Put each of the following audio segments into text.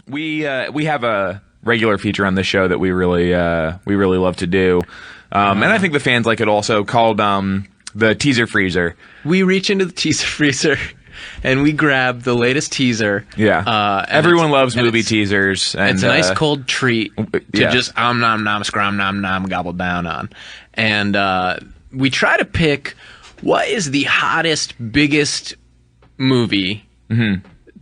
We have a regular feature on this show that we really love to do, and I think the fans like it also, called the teaser freezer. We reach into the teaser freezer and we grab the latest teaser. Yeah, everyone loves movie teasers. And, it's a nice cold treat to just nom scrum nom gobble down on, and we try to pick what is the hottest, biggest movie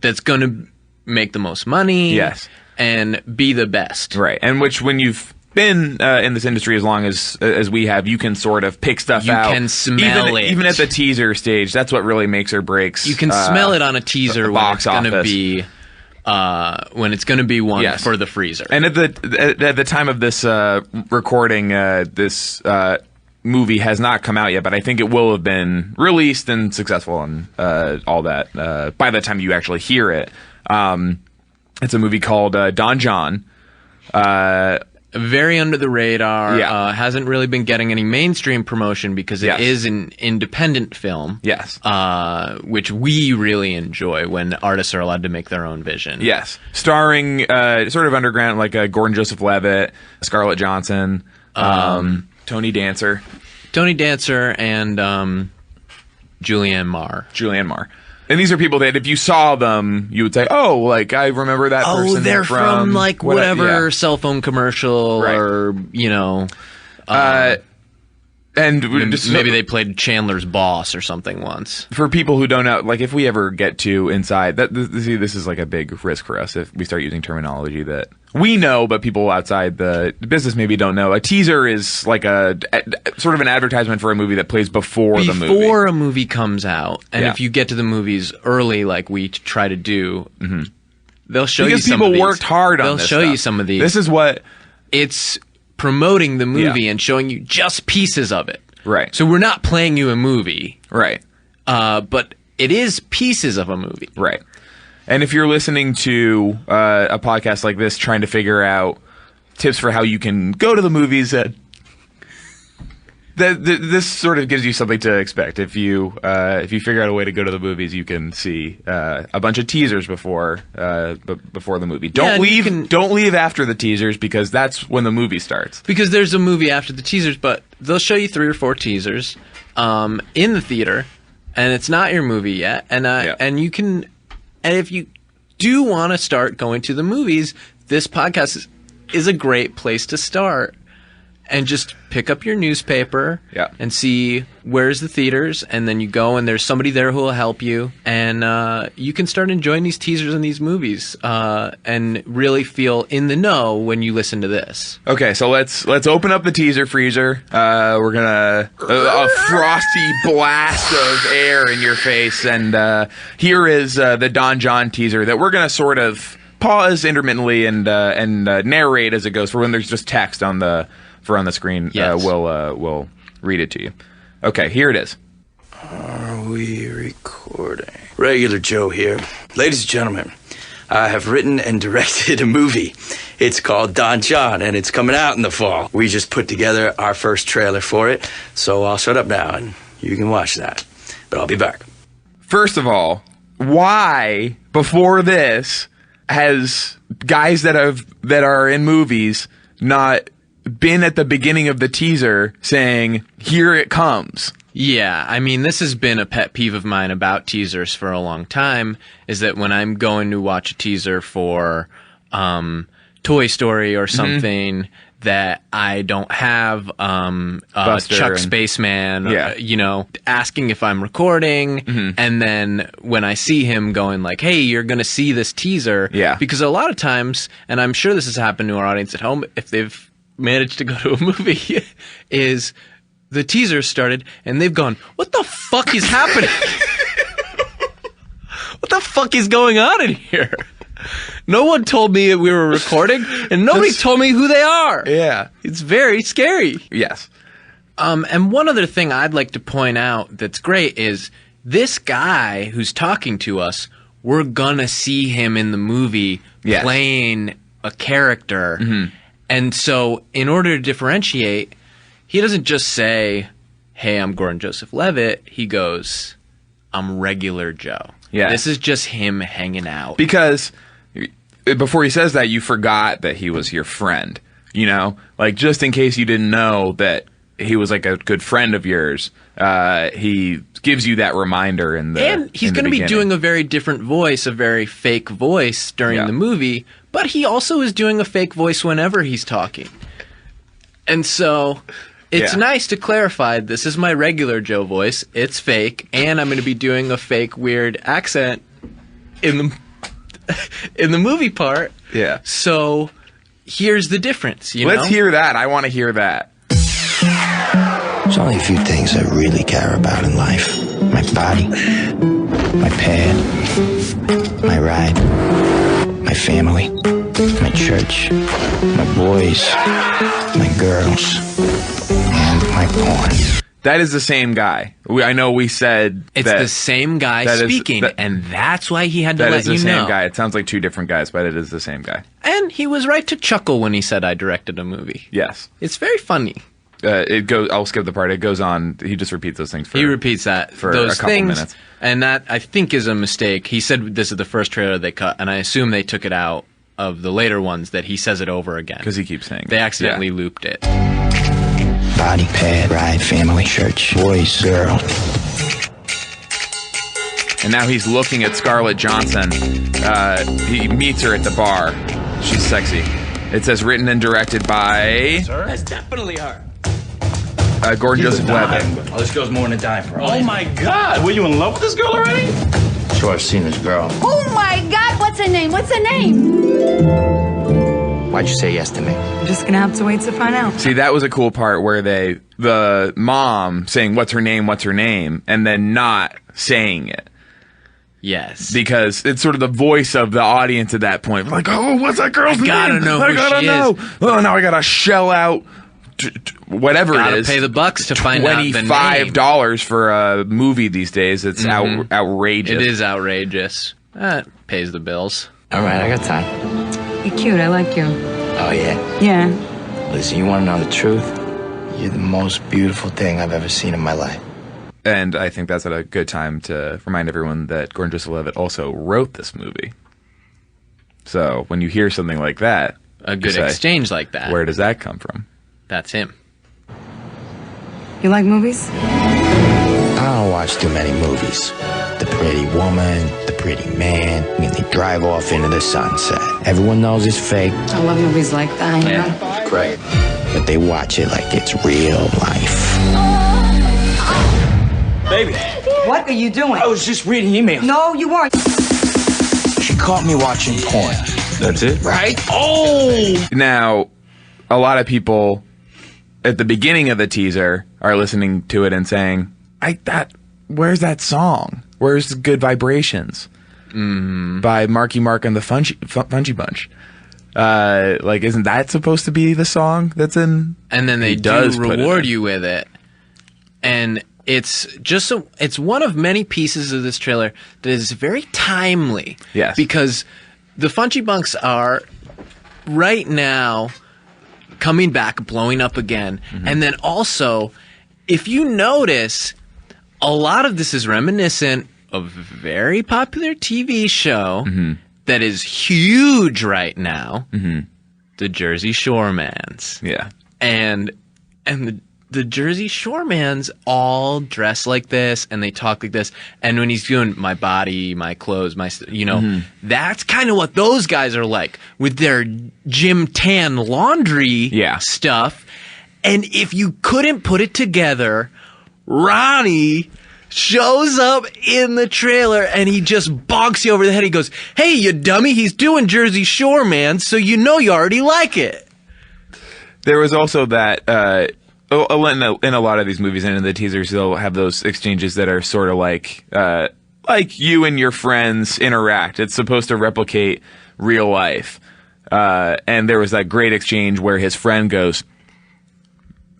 that's going to make the most money. Yes. And be the best. Right. And which, when you've been in this industry as long as we have, you can sort of pick stuff out. You can smell it. Even at the teaser stage, that's what really makes or breaks. You can smell it on a teaser when it's going to be one for the freezer. And at the time of this recording, this movie has not come out yet, but I think it will have been released and successful and all that by the time you actually hear it. It's a movie called Don Jon. Very under the radar. Hasn't really been getting any mainstream promotion because it is an independent film. Yes. Which we really enjoy when artists are allowed to make their own vision. Yes. Starring sort of underground, like Gordon Joseph Levitt, Scarlett Johansson, Tony Dancer. Tony Dancer and Julianne Moore. And these are people that if you saw them, you would say, "Oh, like I remember that person." Oh, they're from like whatever cell phone commercial, or and maybe they played Chandler's boss or something once. For people who don't know, like if we ever get to inside, this is like a big risk for us if we start using terminology that we know, but people outside the business maybe don't know. A teaser is like a sort of an advertisement for a movie that plays before the movie. Before a movie comes out, and if you get to the movies early, like we try to do, they'll show you some of these. Because people worked hard on this They'll show you some of these. This is what it's promoting the movie and showing you just pieces of it. Right. So we're not playing you a movie. Right. But it is pieces of a movie. Right. And if you're listening to a podcast like this, trying to figure out tips for how you can go to the movies, this sort of gives you something to expect. If you figure out a way to go to the movies, you can see a bunch of teasers before the movie. Don't leave after the teasers, because that's when the movie starts. Because there's a movie after the teasers, but they'll show you 3 or 4 teasers in the theater, and it's not your movie yet. And you can, and if you do want to start going to the movies, this podcast is a great place to start. And just pick up your newspaper and see where's the theaters, and then you go and there's somebody there who will help you, and you can start enjoying these teasers and these movies and really feel in the know when you listen to this. Okay, so let's open up the teaser freezer. We're gonna a frosty blast of air in your face, and here is the Don Jon teaser that we're gonna sort of pause intermittently and narrate as it goes. For when there's just text on the screen, we'll read it to you. Okay, here it is. Are we recording? Regular Joe here. Ladies and gentlemen, I have written and directed a movie. It's called Don Jon, and it's coming out in the fall. We just put together our first trailer for it, so I'll shut up now and you can watch that. But I'll be back. First of all, why, before this, has guys that are in movies not been at the beginning of the teaser saying, "Here it comes"? Yeah, I mean, this has been a pet peeve of mine about teasers for a long time, is that when I'm going to watch a teaser for Toy Story or something that I don't have Chuck Spaceman, asking if I'm recording, and then when I see him going like, "Hey, you're going to see this teaser," because a lot of times, and I'm sure this has happened to our audience at home, if they've managed to go to a movie, is the teaser started and they've gone, "What the fuck is happening? What the fuck is going on in here? No one told me we were recording, and nobody told me who they are." Yeah. It's very scary. Yes. And one other thing I'd like to point out that's great is this guy who's talking to us, we're gonna see him in the movie playing a character. And so in order to differentiate, he doesn't just say, "Hey, I'm Gordon Joseph Levitt." He goes, "I'm Regular Joe." Yeah. This is just him hanging out. Because before he says that, you forgot that he was your friend. You know, like just in case you didn't know that he was like a good friend of yours, he gives you that reminder in the And he's going to be doing a very different voice, a very fake voice during the movie, but he also is doing a fake voice whenever he's talking. And so it's nice to clarify, this is my regular Joe voice, it's fake, and I'm going to be doing a fake weird accent in the movie part. Yeah. So here's the difference, Let's hear that. I want to hear that. There's only a few things I really care about in life. My body, my pad, my ride, my family, my church, my boys, my girls, and my porn. That is the same guy. I know we said it's the same guy speaking, and that's why he had to let you know. That is the same guy. It sounds like two different guys, but it is the same guy. And he was right to chuckle when he said I directed a movie. Yes. It's very funny. I'll skip the part. It goes on. He just repeats those things. He repeats that for those a couple things, minutes, and that I think is a mistake. He said this is the first trailer they cut, and I assume they took it out of the later ones that he says it over again because he keeps saying they accidentally looped it. Body, pad, ride, family, church, boys, girl. And now he's looking at Scarlett Johansson. He meets her at the bar. She's sexy. It says written and directed by That's definitely her. Gordon Joseph Levitt. Oh, this girl's more than a dime for Oh my God! Were you in love with this girl already? Sure, I've seen this girl. Oh my God, what's her name? What's her name? Why'd you say yes to me? I'm just gonna have to wait to find out. See, that was a cool part where the mom saying what's her name, and then not saying it. Yes. Because it's sort of the voice of the audience at that point. Like, oh, what's that girl's name? I gotta know. Oh, now I gotta shell out whatever Gotta it is. pay the bucks to find out the name. $25 for a movie these days. It's outrageous. It is outrageous. It pays the bills. All right, I got time. You're cute, I like you. Oh, yeah? Yeah. Listen, you want to know the truth? You're the most beautiful thing I've ever seen in my life. And I think that's a good time to remind everyone that Gordon Joseph Levitt also wrote this movie. So when you hear something like that, A good exchange like that. Where does that come from? That's him. You like movies? I don't watch too many movies. The pretty woman, the pretty man, and they drive off into the sunset. Everyone knows it's fake. I love movies like that, you know? Great. But they watch it like it's real life. Baby, What are you doing? I was just reading emails. No, you weren't. She caught me watching porn. That's it? Right? Oh! Now, a lot of people at the beginning of the teaser are listening to it and saying, where's that song? Where's the Good Vibrations? By Marky Mark and the Funky Bunch. Like, isn't that supposed to be the song that's in? And then they do reward you with it. And it's just it's one of many pieces of this trailer that is very timely. Yes. Because the Funky Bunks are right now coming back, blowing up again. And then also, if you notice, a lot of this is reminiscent of a very popular TV show that is huge right now, the Jersey Shore Mans. Yeah. And the Jersey Shore Mans all dress like this and they talk like this. And when he's doing my body, my clothes, that's kind of what those guys are like with their gym tan laundry stuff. And if you couldn't put it together, Ronnie shows up in the trailer and he just bonks you over the head. He goes, "Hey, you dummy, he's doing Jersey Shore, man, so you know you already like it." There was also that, in a lot of these movies and in the teasers, they'll have those exchanges that are sort of like you and your friends interact. It's supposed to replicate real life. And there was that great exchange where his friend goes,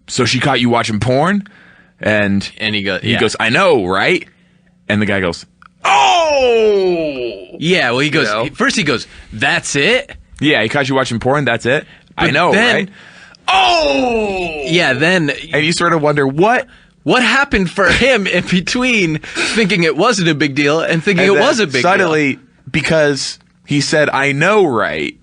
"So she caught you watching porn?" And he goes, "I know, right?" And the guy goes, "Oh!" Yeah, well, he goes, first he goes, "That's it?" Yeah, he caught you watching porn, that's it? I know, right? Oh! Yeah, then... And you sort of wonder, what happened for him in between thinking it wasn't a big deal and thinking it was a big deal? Suddenly, because he said, "I know, right?"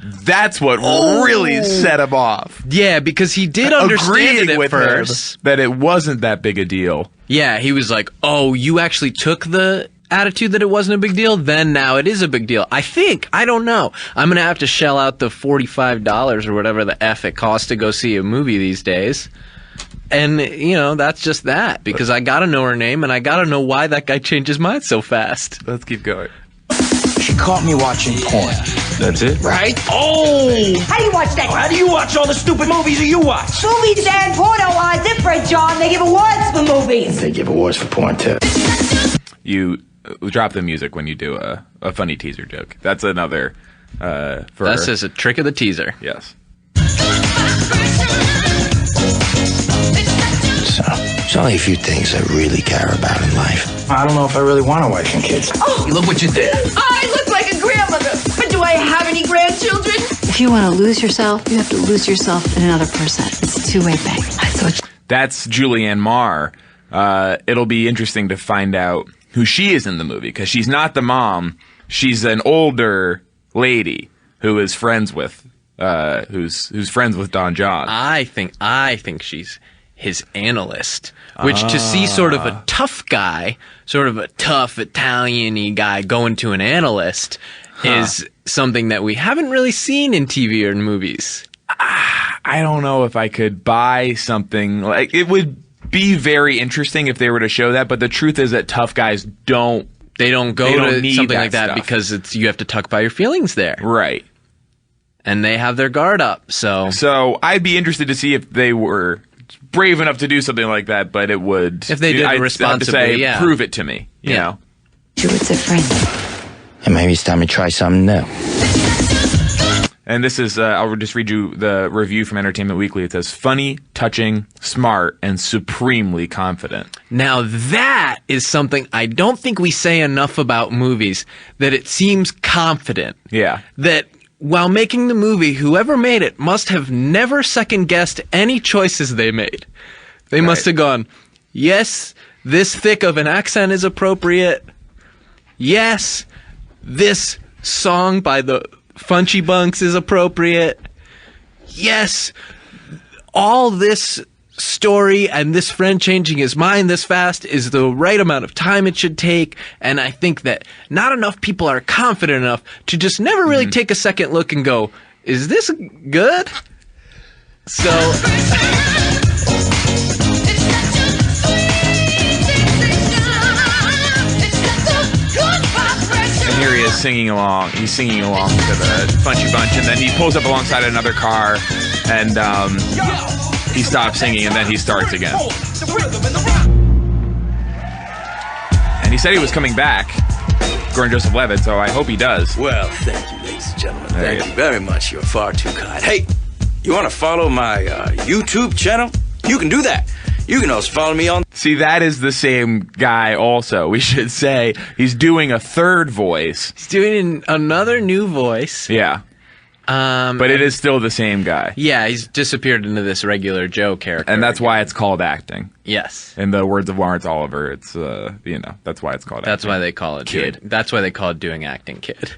That's what really set him off. Yeah, because he did understand it at with first. him that it wasn't that big a deal. Yeah, he was like, "Oh, you actually took the attitude that it wasn't a big deal? Then now it is a big deal." I think. I don't know. I'm going to have to shell out the $45 or whatever the F it costs to go see a movie these days. And, you know, that's just that. Because I got to know her name, and I got to know why that guy changed his mind so fast. Let's keep going. She caught me watching porn. That's it? Right? Oh! How do you watch that? How do you watch all the stupid movies that you watch? Movies and porno are different, John. They give awards for movies. They give awards for porn, too. You drop the music when you do a funny teaser joke. That's another That's just a trick of the teaser. Yes. So, there's only a few things I really care about in life. I don't know if I really want a wife and kids. Oh, Look what you did. I look like a grandmother, but do I have any grandchildren? If you want to lose yourself, you have to lose yourself in another person. It's a two-way thing. I thought That's Julianne Moore. It'll be interesting to find out who she is in the movie, because she's not the mom. She's an older lady who is friends with who's friends with Don Jon. I think she's his analyst, which to see sort of a tough guy, sort of a tough Italian-y guy going to an analyst is something that we haven't really seen in TV or in movies. I don't know if I could buy something like it would be very interesting if they were to show that, but the truth is that tough guys don't. They don't go They don't to need something that like that stuff. because you have to tuck by your feelings there. Right. And they have their guard up, so I'd be interested to see if they were brave enough to do something like that, but it would. If they did it I'd have to responsibly, say, yeah. prove it to me. You Yeah. know. it's a friend. And maybe it's time to try something new. And this is, I'll just read you the review from Entertainment Weekly. It says, funny, touching, smart, and supremely confident. now that is something I don't think we say enough about movies, that it seems confident. Yeah. That while making the movie, whoever made it must have never second-guessed any choices they made. They must have gone, yes, this thick of an accent is appropriate. Yes, this song by the Funchy Bunks is appropriate. Yes, all this story and this friend changing his mind this fast is the right amount of time it should take. And I think that not enough people are confident enough to just never really take a second look and go, is this good? So And here he is singing along. He's singing along to the Funchy Bunch, and then he pulls up alongside another car, and he stops singing, and then he starts again. And he said he was coming back, Gordon Joseph Levitt, so I hope he does. Well, thank you, ladies and gentlemen. There you Thank you very much. You're far too kind. Hey, you want to follow my YouTube channel? You can do that. You can also follow me on... See, that is the same guy also, we should say. He's doing a third voice. he's doing another new voice. Yeah. But it is still the same guy. Yeah, he's disappeared into this regular Joe character. And that's why it's called acting. Yes. In the words of Lawrence Oliver, it's, that's why it's called That's acting. why they call it Kid. That's why they call it doing acting, kid.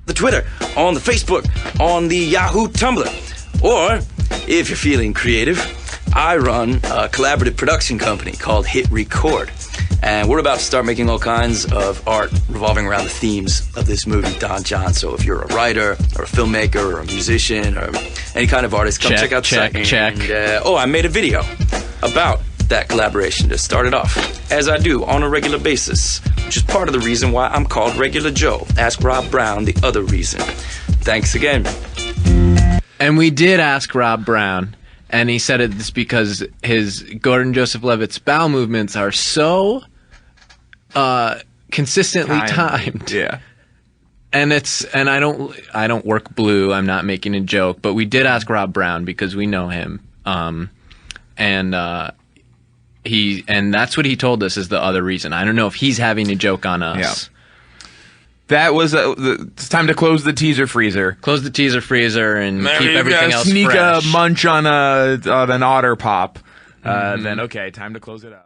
the Twitter, on the Facebook, on the Yahoo Tumblr. Or, if you're feeling creative, I run a collaborative production company called Hit Record. And we're about to start making all kinds of art revolving around the themes of this movie, Don Jon. So if you're a writer, or a filmmaker, or a musician, or any kind of artist, come check out the site. And, I made a video about that collaboration to start it off, as I do on a regular basis, which is part of the reason why I'm called Regular Joe. Ask Rob Brown the other reason. Thanks again. And we did ask Rob Brown, and he said it's because his Gordon Joseph Levitt's bowel movements are so consistently timed. Yeah. And I don't work blue. I'm not making a joke, but we did ask Rob Brown because we know him. And that's what he told us is the other reason. I don't know if he's having a joke on us. Yeah. That was it's time to close the teaser freezer. Close the teaser freezer and keep everything else sneak fresh. a munch on an otter pop. Then okay, time to close it up.